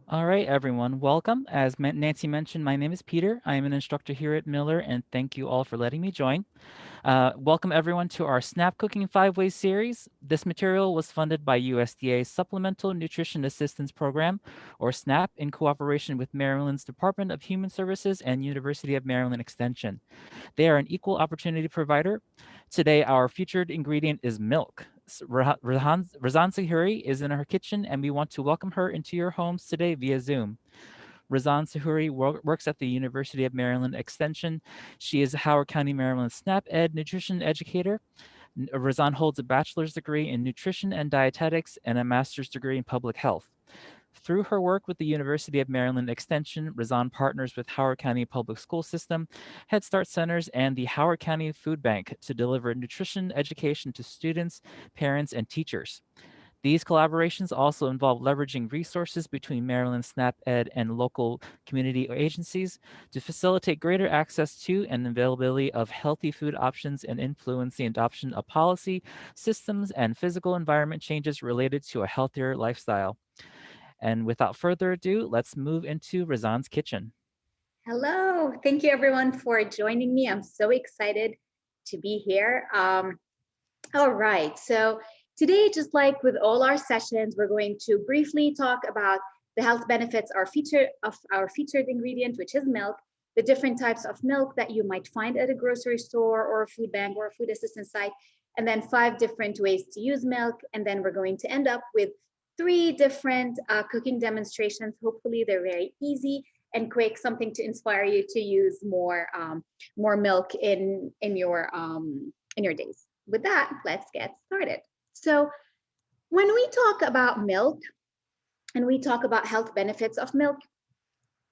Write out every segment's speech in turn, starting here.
All right, everyone, welcome. As Nancy mentioned, my name is Peter. I am an instructor here at Miller, and thank you all for letting me join. Welcome, everyone, to our Snap Cooking 5 Way series. This material was funded by USDA's Supplemental Nutrition Assistance Program, or SNAP, in cooperation with Maryland's Department of Human Services and University of Maryland Extension. They are an equal opportunity provider. Today, our featured ingredient is milk. Razan Sahuri is in her kitchen, and we want to welcome her into your homes today via Zoom. Razan Sahuri works at the University of Maryland Extension. She is a Howard County, Maryland SNAP Ed nutrition educator. Razan holds a bachelor's degree in nutrition and dietetics and a master's degree in public health. Through her work with the University of Maryland Extension, Razan partners with Howard County Public School System, Head Start Centers, and the Howard County Food Bank to deliver nutrition education to students, parents, and teachers. These collaborations also involve leveraging resources between Maryland SNAP Ed and local community agencies to facilitate greater access to and availability of healthy food options and influence the adoption of policy, systems, and physical environment changes related to a healthier lifestyle. And without further ado, let's move into Razan's kitchen. Hello. Thank you, everyone, for joining me. I'm so excited to be here. All right. So, today, just like with all our sessions, we're going to briefly talk about the health benefits of our featured ingredient, which is milk, the different types of milk that you might find at a grocery store or a food bank or a food assistance site, and then 5 different ways to use milk. And then we're going to end up with 3 different cooking demonstrations. Hopefully, they're very easy and quick, something to inspire you to use more milk in your days. With that, let's get started. So, when we talk about milk and we talk about health benefits of milk,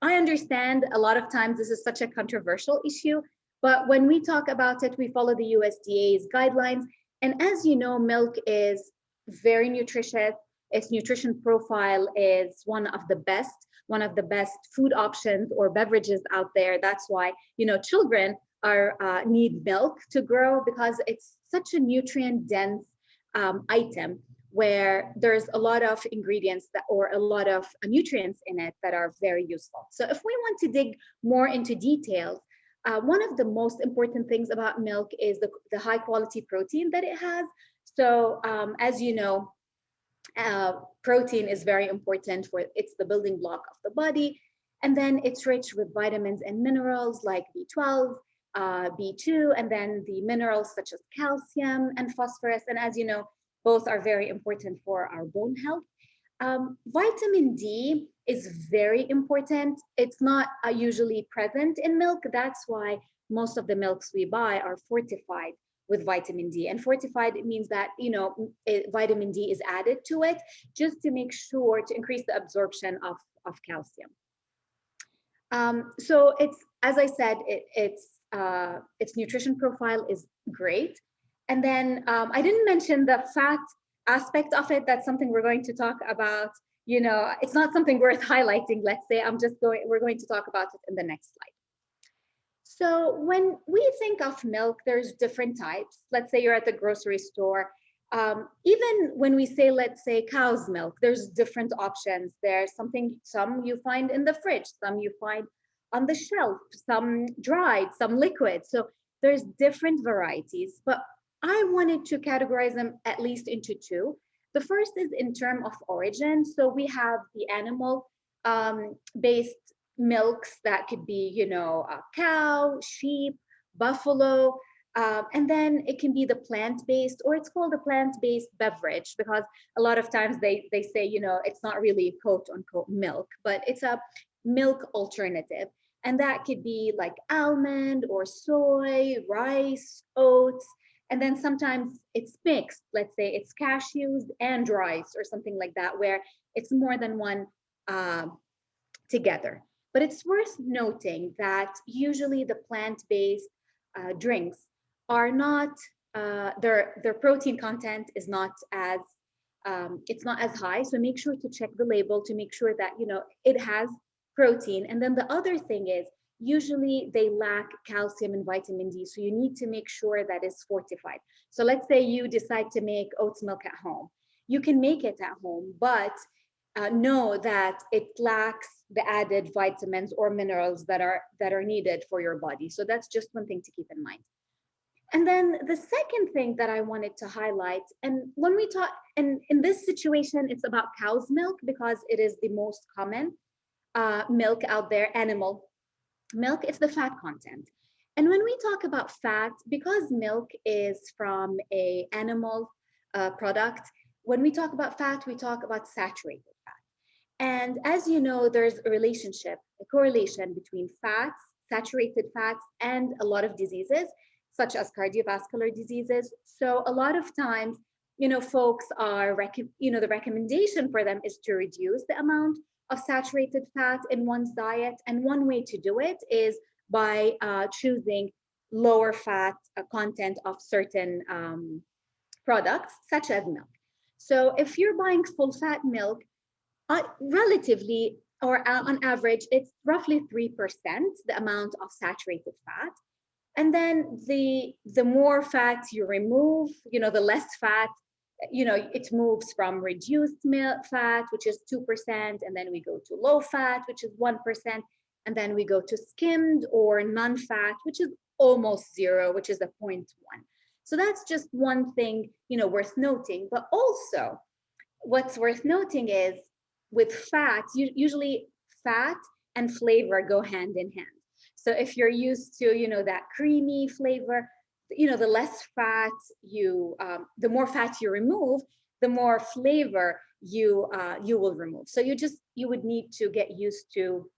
I understand a lot of times this is such a controversial issue, but when we talk about it, we follow the USDA's guidelines. And as you know, milk is very nutritious. Its nutrition profile is one of the best food options or beverages out there. That's why, children need milk to grow because it's such a nutrient dense item where there's a lot of ingredients that or a lot of nutrients in it that are very useful. So if we want to dig more into details, one of the most important things about milk is the high quality protein that it has. So as you know, protein is very important for it's the building block of the body, and then it's rich with vitamins and minerals like B12, B2, and then the minerals such as calcium and phosphorus. And as you know, both are very important for our bone health. Vitamin D is very important. It's not usually present in milk. That's why most of the milks we buy are fortified with vitamin D. And fortified means that, vitamin D is added to it just to make sure to increase the absorption of calcium. So as I said, its nutrition profile is great. And then I didn't mention the fat aspect of it. That's something we're going to talk about. It's not something worth highlighting. Let's say we're going to talk about it in the next slide. So when we think of milk, there's different types. Let's say you're at the grocery store. Even when we say, let's say, cow's milk, there's different options. There's some you find in the fridge, some you find on the shelf, some dried, some liquid. So there's different varieties, but I wanted to categorize them at least into two. The first is in term of origin. So we have the animal based milks that could be, a cow, sheep, buffalo, and then it can be the plant-based, or it's called a plant-based beverage because a lot of times they say, it's not really quote unquote milk, but it's a milk alternative. And that could be like almond or soy, rice, oats. And then sometimes it's mixed. Let's say it's cashews and rice or something like that, where it's more than one uh, together. But it's worth noting that usually the plant-based drinks are not their protein content is not as it's not as high. So make sure to check the label to make sure that it has protein. And then the other thing is usually they lack calcium and vitamin D. So you need to make sure that it's fortified. So let's say you decide to make oats milk at home. You can make it at home, but know that it lacks the added vitamins or minerals that are needed for your body. So that's just one thing to keep in mind. And then the second thing that I wanted to highlight, and when we talk, and in this situation, it's about cow's milk because it is the most common milk out there, animal milk, it's the fat content. And when we talk about fat, because milk is from a animal product, when we talk about fat, we talk about saturated fat. And as you know, there's a relationship, a correlation between fats, saturated fats, and a lot of diseases, such as cardiovascular diseases. So a lot of times, folks are, the recommendation for them is to reduce the amount of saturated fat in one's diet. And one way to do it is by choosing lower fat content of certain products, such as milk. So if you're buying full fat milk, relatively or on average, it's roughly 3% the amount of saturated fat. And then the more fat you remove, the less fat, it moves from reduced milk fat, which is 2%, and then we go to low fat, which is 1%, and then we go to skimmed or non-fat, which is almost zero, which is a 0.1. So that's just one thing, worth noting. But also, what's worth noting is with fat, usually fat and flavor go hand in hand. So if you're used to, that creamy flavor, the less fat the more fat you remove, the more flavor you will remove. So you would need to get used to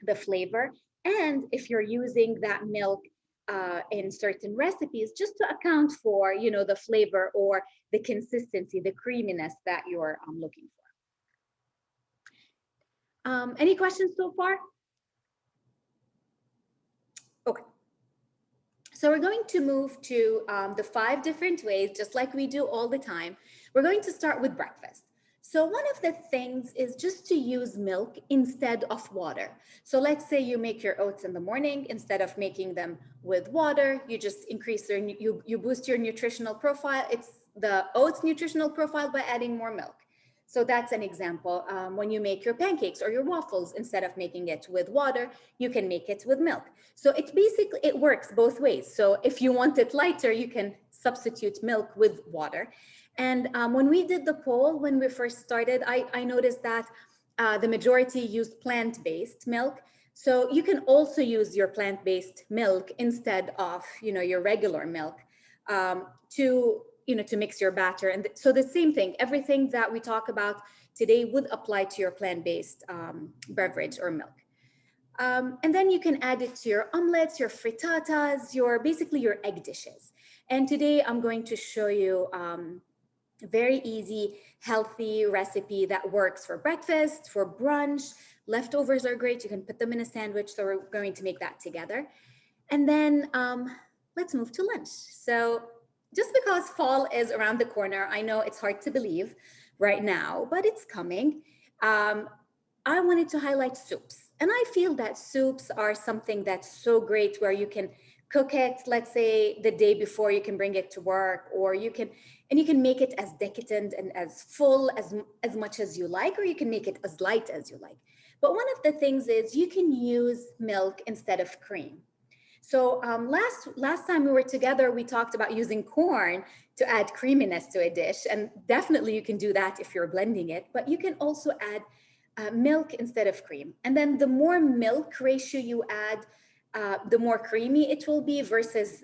the flavor. And if you're using that milk in certain recipes, just to account for, the flavor or the consistency, the creaminess that you're looking for. Any questions so far? Okay. So we're going to move to the 5 different ways, just like we do all the time. We're going to start with breakfast. So one of the things is just to use milk instead of water. So let's say you make your oats in the morning. Instead of making them with water, you just increase you boost your nutritional profile. It's the oats nutritional profile by adding more milk. So that's an example. When you make your pancakes or your waffles, instead of making it with water, you can make it with milk. So it works both ways. So if you want it lighter, you can substitute milk with water. And when we did the poll, when we first started, I noticed that the majority used plant-based milk. So you can also use your plant-based milk instead of, your regular milk to mix your batter. And so the same thing, everything that we talk about today would apply to your plant-based beverage or milk. And then you can add it to your omelets, your frittatas, basically your egg dishes. And today I'm going to show you a very easy, healthy recipe that works for breakfast, for brunch. Leftovers are great. You can put them in a sandwich. So we're going to make that together. And then let's move to lunch. So just because fall is around the corner, I know it's hard to believe right now, but it's coming. I wanted to highlight soups. And I feel that soups are something that's so great where you can cook it, let's say the day before, you can bring it to work, or you can make it as decadent and as full as much as you like, or you can make it as light as you like. But one of the things is you can use milk instead of cream. So last time we were together, we talked about using corn to add creaminess to a dish. And definitely you can do that if you're blending it, but you can also add milk instead of cream. And then the more milk ratio you add, the more creamy it will be versus,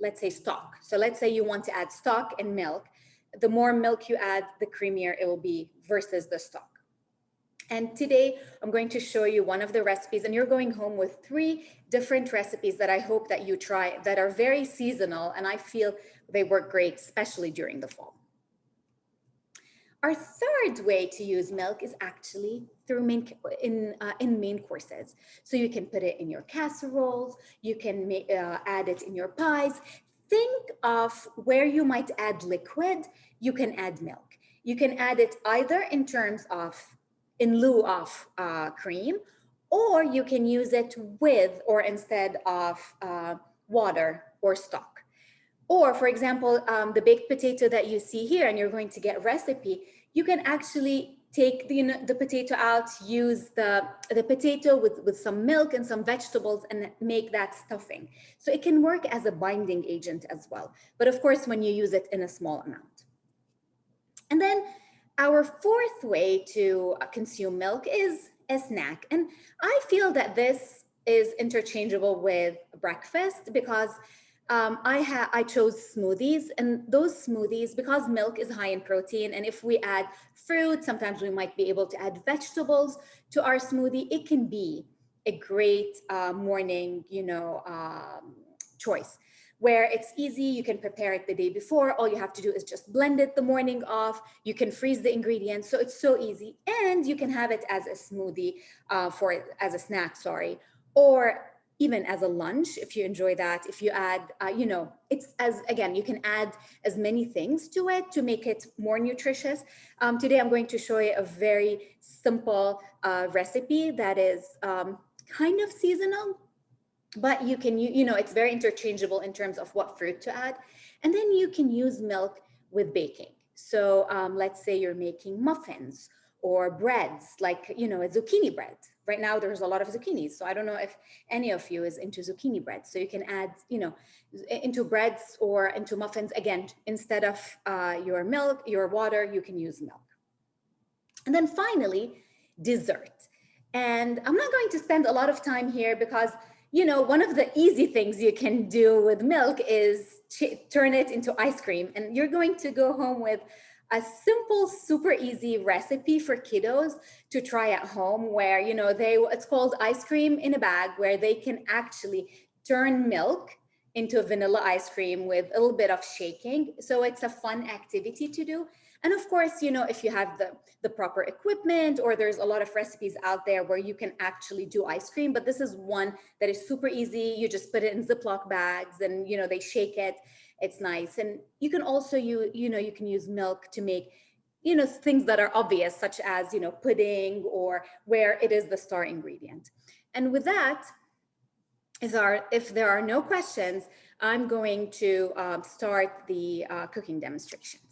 let's say, stock. So let's say you want to add stock and milk. The more milk you add, the creamier it will be versus the stock. And today I'm going to show you one of the recipes, and you're going home with 3 different recipes that I hope that you try that are very seasonal, and I feel they work great, especially during the fall. Our third way to use milk is actually through in main courses. So you can put it in your casseroles, you can add it in your pies. Think of where you might add liquid, you can add milk. You can add it either in lieu of cream, or you can use it with or instead of water or stock. Or for example, the baked potato that you see here, and you're going to get recipe, you can actually take the potato out, use the potato with some milk and some vegetables and make that stuffing. So it can work as a binding agent as well. But of course, when you use it in a small amount. And then our fourth way to consume milk is a snack. And I feel that this is interchangeable with breakfast because I chose smoothies, and those smoothies, because milk is high in protein, and if we add fruit, sometimes we might be able to add vegetables to our smoothie. It can be a great morning, choice where it's easy. You can prepare it the day before. All you have to do is just blend it the morning off. You can freeze the ingredients, so it's so easy, and you can have it as a smoothie as a snack. Sorry, or even as a lunch if you enjoy that. If you add it's as again, you can add as many things to it to make it more nutritious. Today I'm going to show you a very simple recipe that is kind of seasonal, but you can it's very interchangeable in terms of what fruit to add. And then you can use milk with baking. So let's say you're making muffins or breads, like a zucchini bread. Right now there's a lot of zucchinis, so I don't know if any of you is into zucchini bread. So you can add into breads or into muffins. Again, instead of your water, you can use milk. And then finally, dessert. And I'm not going to spend a lot of time here because one of the easy things you can do with milk is turn it into ice cream. And you're going to go home with a simple, super easy recipe for kiddos to try at home, where it's called ice cream in a bag, where they can actually turn milk into vanilla ice cream with a little bit of shaking. So it's a fun activity to do. And of course, if you have the proper equipment, or there's a lot of recipes out there where you can actually do ice cream, but this is one that is super easy. You just put it in Ziploc bags and they shake it. It's nice. And you can also you can use milk to make things that are obvious, such as pudding, or where it is the star ingredient. And with that, if there are no questions, I'm going to start the cooking demonstrations.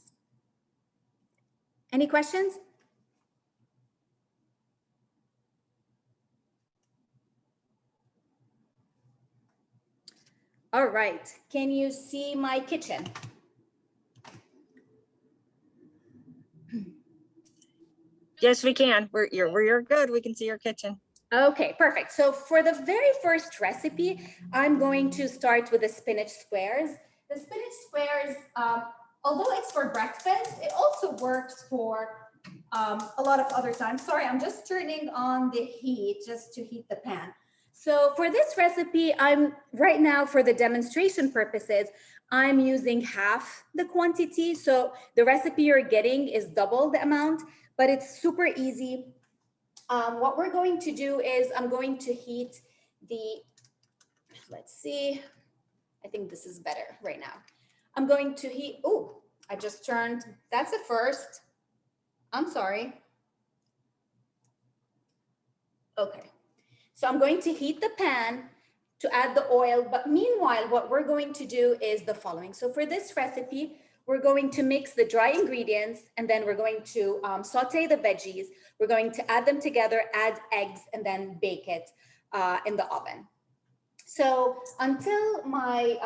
Any questions? All right. Can you see my kitchen? Yes, we can. We're good. We can see your kitchen. Okay, perfect. So for the very first recipe, I'm going to start with the spinach squares. The spinach squares, although it's for breakfast, it also works for a lot of other times. Sorry, I'm just turning on the heat just to heat the pan. So for this recipe, right now, for the demonstration purposes, I'm using half the quantity. So the recipe you're getting is double the amount, but it's super easy. What we're going to do is I'm going to heat let's see, I think this is better right now. I'm going to heat, I just turned, that's a first. I'm sorry. Okay. So I'm going to heat the pan to add the oil. But meanwhile, what we're going to do is the following. So for this recipe, we're going to mix the dry ingredients, and then we're going to saute the veggies. We're going to add them together, add eggs, and then bake it in the oven. So until my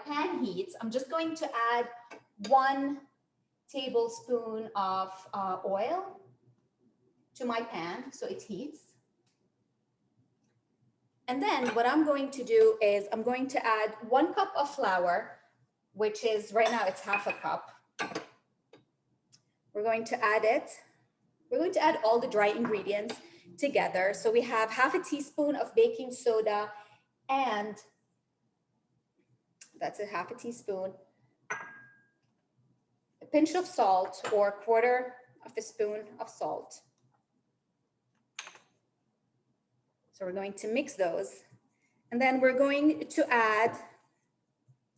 pan heats, I'm just going to add 1 tablespoon of oil to my pan so it heats. And then what I'm going to do is I'm going to add 1 cup of flour, which is right now it's half a cup. We're going to add it. We're going to add all the dry ingredients together. So we have half a teaspoon of baking soda, and that's a half a teaspoon, a pinch of salt, or 1/4 of a spoon of salt. So we're going to mix those. And then we're going to add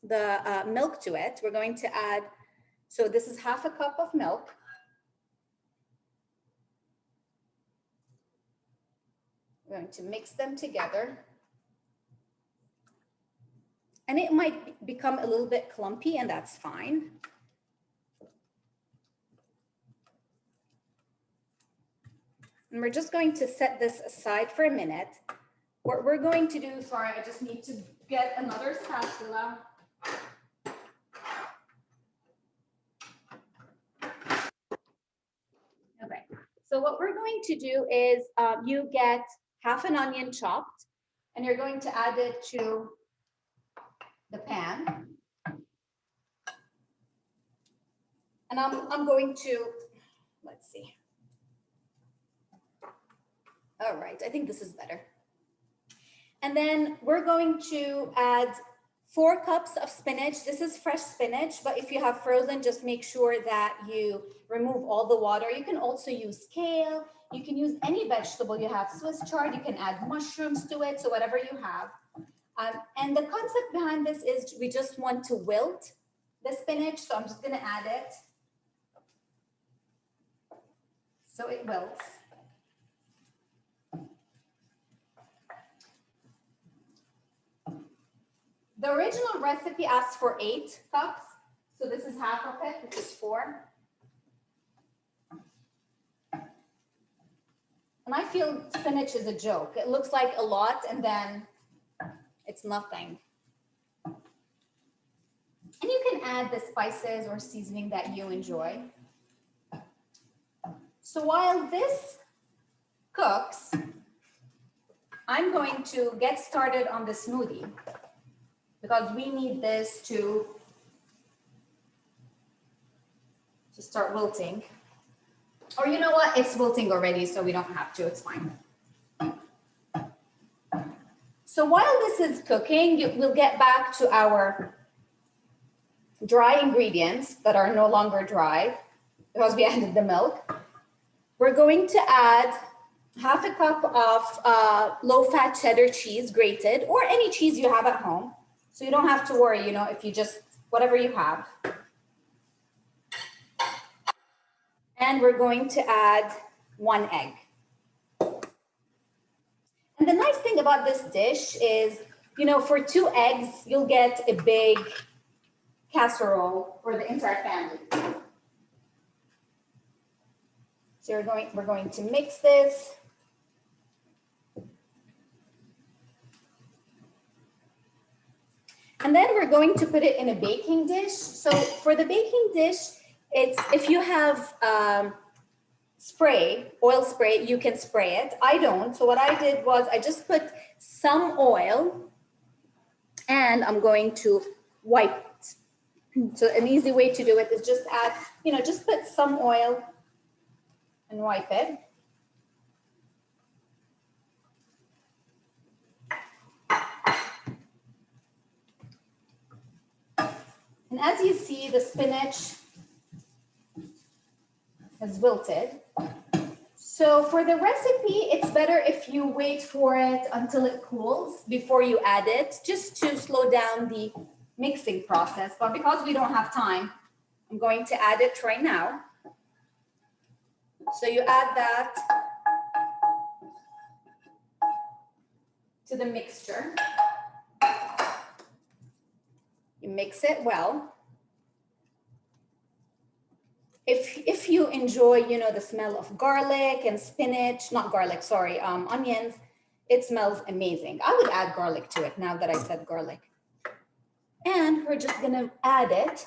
the milk to it. We're going to add, so this is half a cup of milk. We're going to mix them together. And it might become a little bit clumpy, and that's fine. And we're just going to set this aside for a minute. What we're going to do, sorry, I just need to get another spatula. Okay, so what we're going to do is you get half an onion chopped, and you're going to add it to the pan. And I'm going to, let's see. All right, I think this is better. And then we're going to add 4 cups of spinach. This is fresh spinach, but if you have frozen, just make sure that you remove all the water. You can also use kale. You can use any vegetable you have. Swiss chard, you can add mushrooms to it, so whatever you have. And the concept behind this is we just want to wilt the spinach, so I'm just gonna add it. So it wilts. The original recipe asked for 8 cups, so this is half of it, which is 4. And I feel spinach is a joke. It looks like a lot, and then it's nothing. And you can add the spices or seasoning that you enjoy. So while this cooks, I'm going to get started on the smoothie, because we need this to start wilting. Or you know what, it's wilting already, so we don't have to, it's fine. So while this is cooking, we'll get back to our dry ingredients that are no longer dry because we added the milk. We're going to add half a cup of low-fat cheddar cheese, grated, or any cheese you have at home. So you don't have to worry, you know, if you just, whatever you have. And we're going to add 1 egg. And the nice thing about this dish is, you know, for 2 eggs, you'll get a big casserole for the entire family. So we're going to mix this. And then we're going to put it in a baking dish. So for the baking dish, it's if you have oil spray, you can spray it. I don't. So what I did was I just put some oil and I'm going to wipe it. So an easy way to do it is just add, you know, just put some oil and wipe it. And as you see, the spinach has wilted. So for the recipe, it's better if you wait for it until it cools before you add it, just to slow down the mixing process. But because we don't have time, I'm going to add it right now. So you add that to the mixture. You mix it well. If you enjoy, you know, the smell of garlic and spinach, not garlic, sorry, onions, it smells amazing. I would add garlic to it now that I said garlic. And we're just gonna add it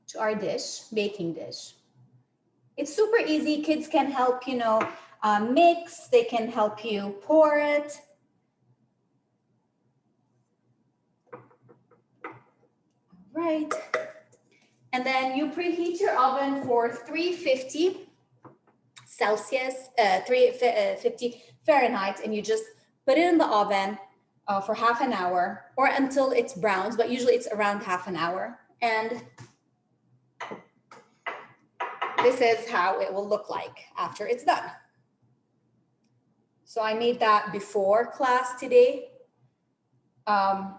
to our dish, baking dish. It's super easy. Kids can help, you know, mix, they can help you pour it. Right. And then you preheat your oven for 350 Celsius, 350 Fahrenheit, and you just put it in the oven for half an hour or until it's browns, but usually it's around half an hour. And this is how it will look like after it's done. So I made that before class today. I'm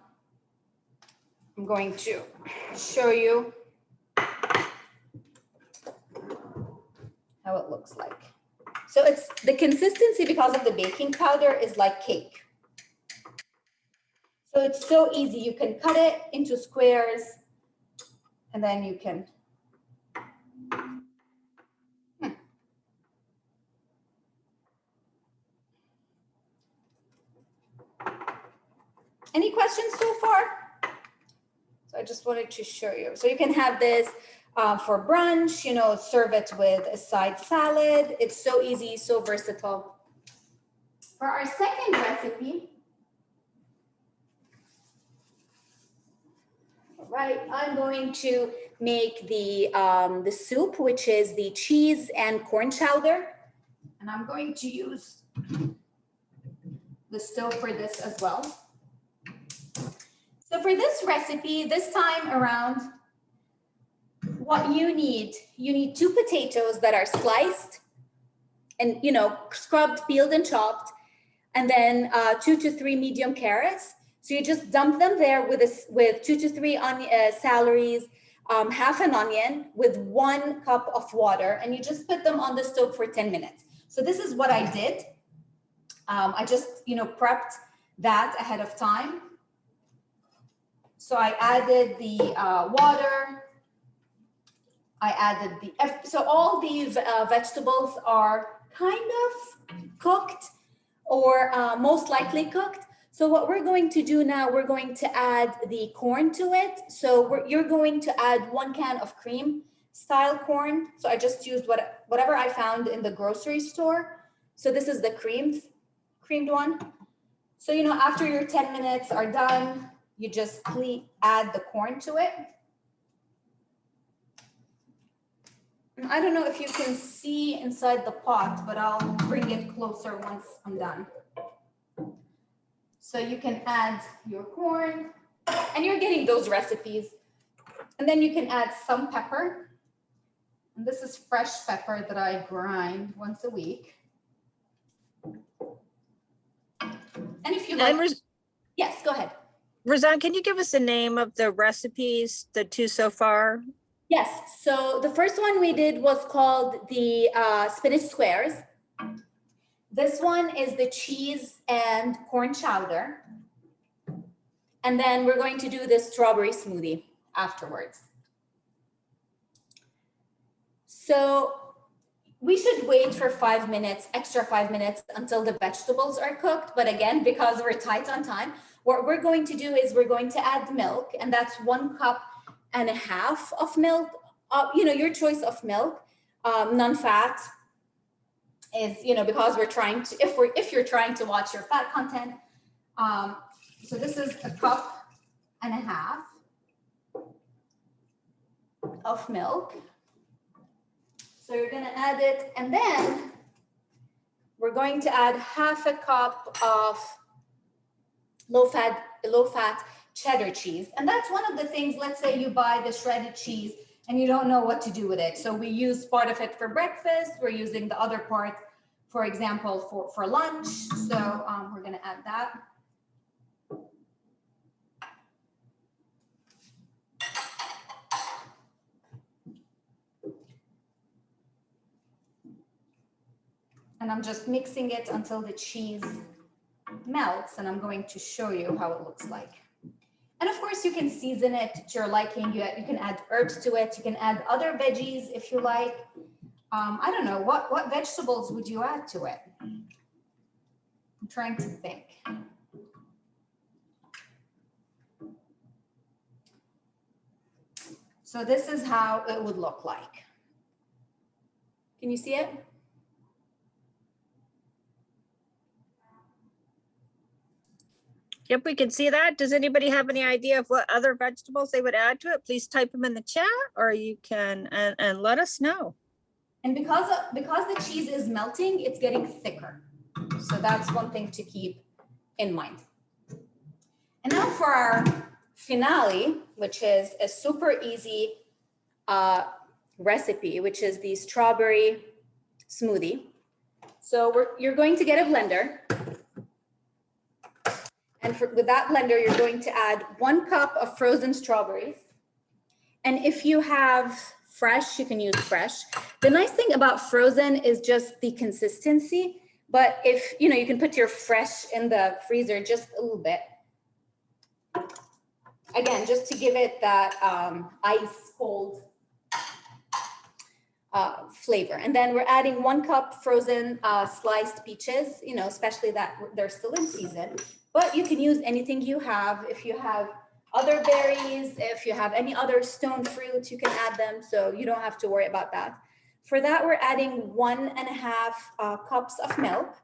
going to show you how it looks like. So it's the consistency because of the baking powder is like cake. So it's so easy. You can cut it into squares and then you can. Any questions so far? So I just wanted to show you. So you can have this for brunch, you know, serve it with a side salad. It's so easy, so versatile. For our second recipe, all right, I'm going to make the soup, which is the cheese and corn chowder. And I'm going to use the stove for this as well. So for this recipe, this time around, what you need 2 potatoes that are sliced and, you know, scrubbed, peeled, and chopped, and then 2 to 3 medium carrots. So you just dump them there with 2 to 3 celeries, half an onion with 1 cup of water, and you just put them on the stove for 10 minutes. So this is what I did. I just, you know, prepped that ahead of time. So I added the water. I added so all these vegetables are kind of cooked or most likely cooked. So what we're going to do now, we're going to add the corn to it. So you're going to add 1 can of cream style corn. So I just used whatever I found in the grocery store. So this is the creamed one. So, you know, after your 10 minutes are done, you just add the corn to it. I don't know if you can see inside the pot, but I'll bring it closer once I'm done. So you can add your corn, and you're getting those recipes. And then you can add some pepper. And this is fresh pepper that I grind once a week. And if you like, yes, go ahead. Razan, can you give us the name of the recipes, the 2 so far? Yes, so the first one we did was called the Spinach Squares. This one is the cheese and corn chowder. And then we're going to do the strawberry smoothie afterwards. So we should wait for 5 minutes, extra 5 minutes until the vegetables are cooked. But again, because we're tight on time, what we're going to do is we're going to add milk, and that's 1.5 cups of milk. You know, your choice of milk, non-fat is, you know, because we're trying to, if you're trying to watch your fat content. So this is 1.5 cups of milk. So you're gonna add it, and then we're going to add 1/2 cup of low-fat cheddar cheese. And that's one of the things, let's say you buy the shredded cheese and you don't know what to do with it. So we use part of it for breakfast. We're using the other part, for example, for lunch. So we're gonna add that. And I'm just mixing it until the cheese melts, and I'm going to show you how it looks like. And of course, you can season it to your liking. You can add herbs to it. You can add other veggies if you like. I don't know, what vegetables would you add to it? I'm trying to think. So this is how it would look like. Can you see it? Yep, we can see that. Does anybody have any idea of what other vegetables they would add to it? Please type them in the chat, or you can and let us know. And because the cheese is melting, it's getting thicker. So that's one thing to keep in mind. And now for our finale, which is a super easy recipe, which is the strawberry smoothie. So you're going to get a blender. And with that blender, you're going to add 1 cup of frozen strawberries. And if you have fresh, you can use fresh. The nice thing about frozen is just the consistency. But if, you know, you can put your fresh in the freezer just a little bit. Again, just to give it that ice cold flavor. And then we're adding 1 cup frozen sliced peaches, you know, especially that they're still in season. But you can use anything you have. If you have other berries, if you have any other stone fruit, you can add them. So you don't have to worry about that. For that, we're adding 1.5 cups of milk.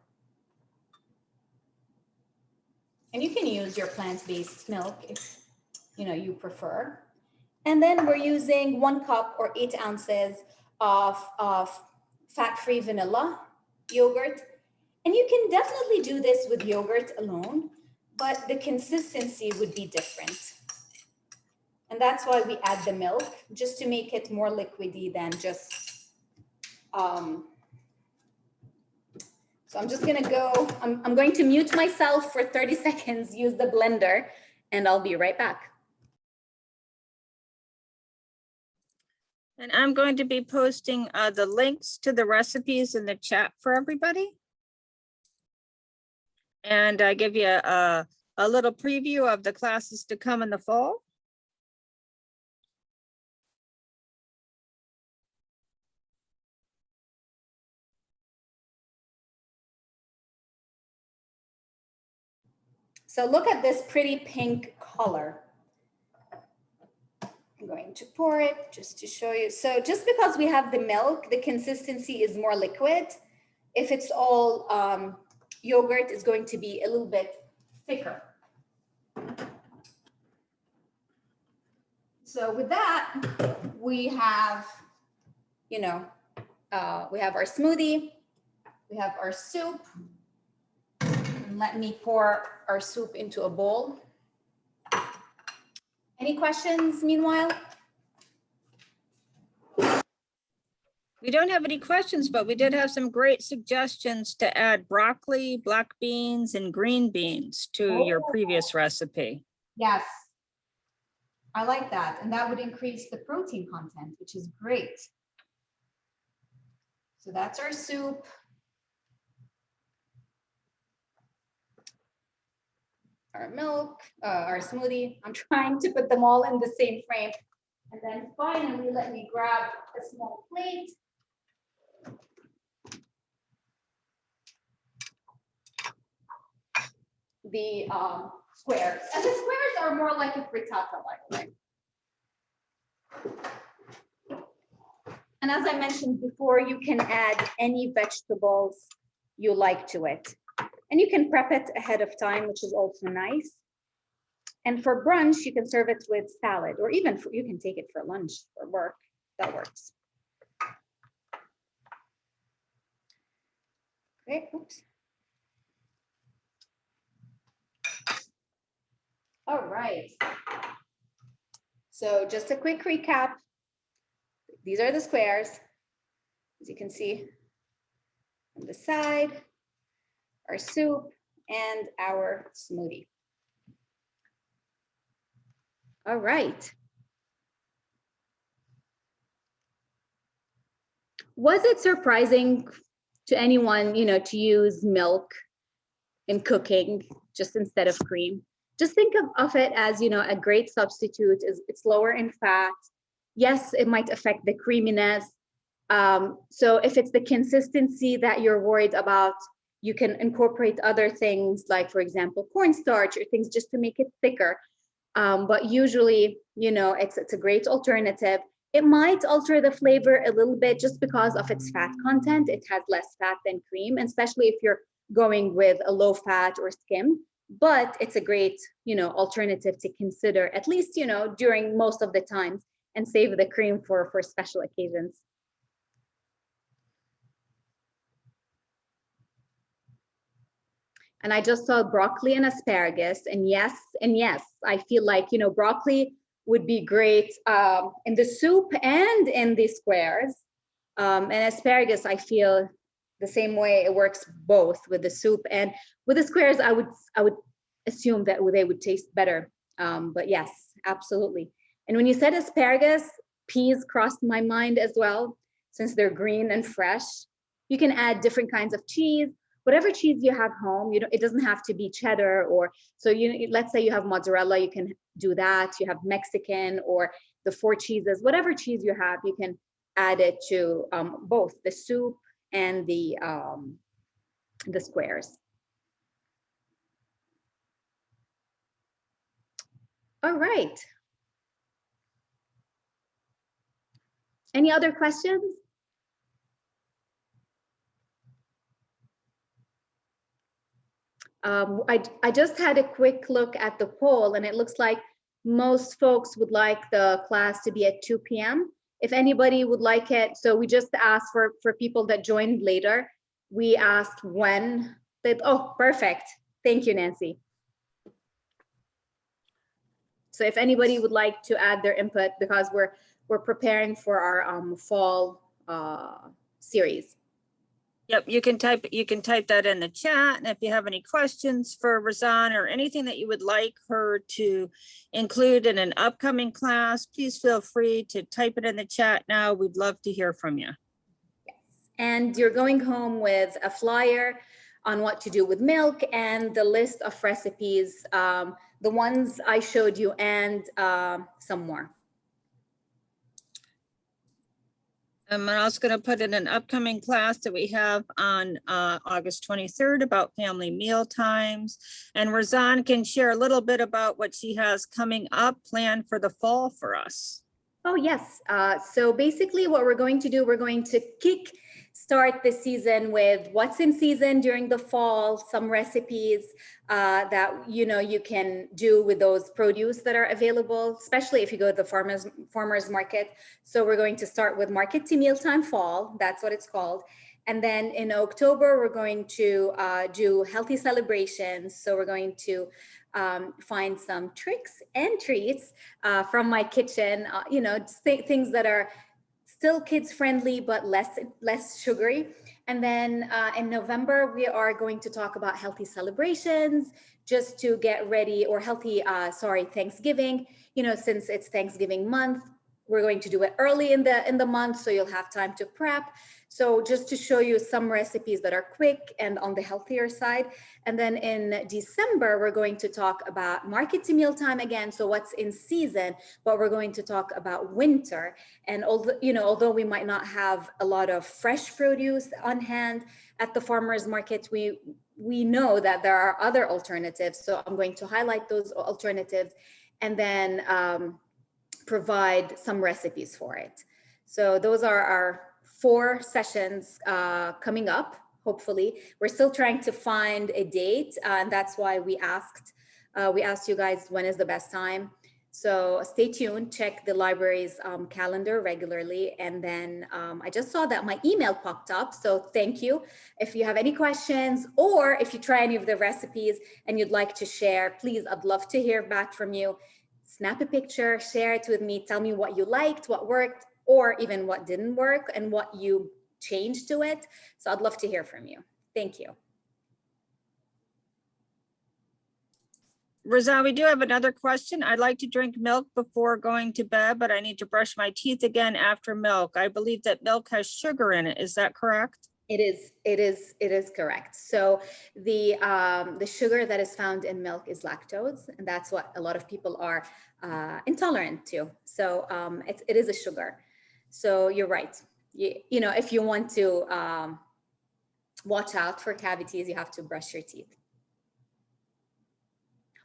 And you can use your plant-based milk if you know you prefer. And then we're using 1 cup or 8 ounces of fat-free vanilla yogurt. And you can definitely do this with yogurt alone, but the consistency would be different. And that's why we add the milk, just to make it more liquidy than just, so I'm just gonna go, I'm going to mute myself for 30 seconds, use the blender, and I'll be right back. And I'm going to be posting the links to the recipes in the chat for everybody. And I give you a little preview of the classes to come in the fall. So look at this pretty pink color. I'm going to pour it just to show you. So just because we have the milk, the consistency is more liquid. If it's all yogurt, it's going to be a little bit thicker. So with that, we have, you know, we have our smoothie, we have our soup. And let me pour our soup into a bowl. Any questions meanwhile? We don't have any questions, but we did have some great suggestions to add broccoli, black beans, and green beans to your previous recipe. Yes, I like that. And that would increase the protein content, which is great. So that's our soup. Our milk, our smoothie. I'm trying to put them all in the same frame. And then finally, let me grab a small plate. The squares. And the squares are more like a frittata, by the way. And as I mentioned before, you can add any vegetables you like to it. And you can prep it ahead of time, which is also nice. And for brunch, you can serve it with salad, or even you can take it for lunch or work. That works. Okay, oops. All right. So just a quick recap. These are the squares, as you can see on the side, our soup, and our smoothie. All right. Was it surprising to anyone, you know, to use milk in cooking just instead of cream? Just think of it as, you know, a great substitute. It's lower in fat. Yes, it might affect the creaminess. So if it's the consistency that you're worried about, you can incorporate other things like, for example, cornstarch or things just to make it thicker. But usually, you know, it's a great alternative. It might alter the flavor a little bit just because of its fat content. It has less fat than cream, especially if you're going with a low fat or skim. But it's a great, you know, alternative to consider, at least, you know, during most of the times, and save the cream for special occasions. And I just saw broccoli and asparagus, and yes, I feel like, you know, broccoli would be great in the soup and in the squares. And asparagus, I feel the same way. It works both with the soup and with the squares. I would assume that they would taste better. But yes, absolutely. And when you said asparagus, peas crossed my mind as well, since they're green and fresh. You can add different kinds of cheese, whatever cheese you have home. It doesn't have to be cheddar, or so let's say you have mozzarella, you can do that. You have Mexican or the four cheeses, whatever cheese you have, you can add it to both the soup and the squares. All right. Any other questions? I just had a quick look at the poll, and it looks like most folks would like the class to be at 2 p.m. If anybody would like it, so we just asked for people that joined later. We asked when. Oh, perfect. Thank you, Nancy. So if anybody would like to add their input, because we're preparing for our fall series. Yep, you can type that in the chat. And if you have any questions for Razan or anything that you would like her to include in an upcoming class, please feel free to type it in the chat now. We'd love to hear from you. Yes. And you're going home with a flyer on what to do with milk and the list of recipes, the ones I showed you, and some more. I'm also going to put in an upcoming class that we have on August 23rd about family meal times. And Razan can share a little bit about what she has coming up planned for the fall for us. Oh, yes. So basically what we're going to do, we're going to start the season with what's in season during the fall, some recipes that you can do with those produce that are available, especially if you go to the farmers market. So we're going to start with market to mealtime fall. That's what it's called. And then in October, we're going to do healthy celebrations. So we're going to find some tricks and treats from my kitchen, things that are still kids friendly, but less sugary. And then in November, we are going to talk about healthy celebrations, just to get ready, or Thanksgiving. Since it's Thanksgiving month, we're going to do it early in the month, so you'll have time to prep. So just to show you some recipes that are quick and on the healthier side. And then in December, we're going to talk about market to mealtime again. So what's in season, but we're going to talk about winter. And although we might not have a lot of fresh produce on hand at the farmers market, we know that there are other alternatives. So I'm going to highlight those alternatives and then provide some recipes for it. So those are our 4 sessions coming up. Hopefully, we're still trying to find a date, and that's why we asked you guys when is the best time. So stay tuned, check the library's calendar regularly. And then I just saw that my email popped up. So thank you. If you have any questions, or if you try any of the recipes and you'd like to share, please, I'd love to hear back from you. Snap a picture, share it with me, tell me what you liked, what worked, or even what didn't work and what you changed to it. So I'd love to hear from you. Thank you. Razan, we do have another question. I'd like to drink milk before going to bed, but I need to brush my teeth again after milk. I believe that milk has sugar in it. Is that correct? It is correct. So the sugar that is found in milk is lactose, and that's what a lot of people are intolerant to. So it is a sugar. So you're right. If you want to watch out for cavities, you have to brush your teeth.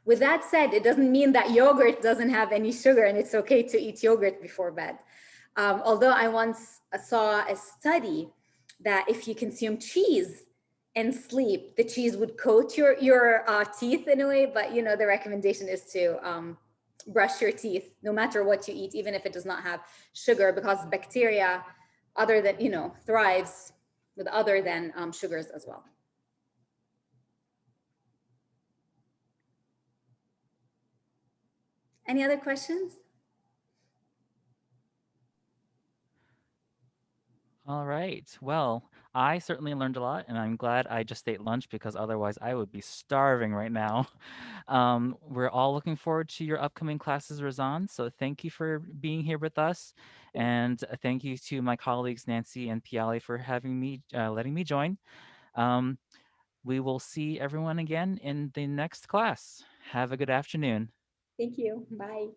With that said, it doesn't mean that yogurt doesn't have any sugar and it's okay to eat yogurt before bed. Although I once saw a study that if you consume cheese and sleep, the cheese would coat your teeth in a way, but the recommendation is to brush your teeth no matter what you eat, even if it does not have sugar, because bacteria other than, thrives with other than sugars as well. Any other questions? All right. Well, I certainly learned a lot, and I'm glad I just ate lunch because otherwise I would be starving right now. We're all looking forward to your upcoming classes, Razan. So thank you for being here with us. And thank you to my colleagues, Nancy and Piali, for having me, letting me join. Um, we will see everyone again in the next class. Have a good afternoon. Thank you. Bye.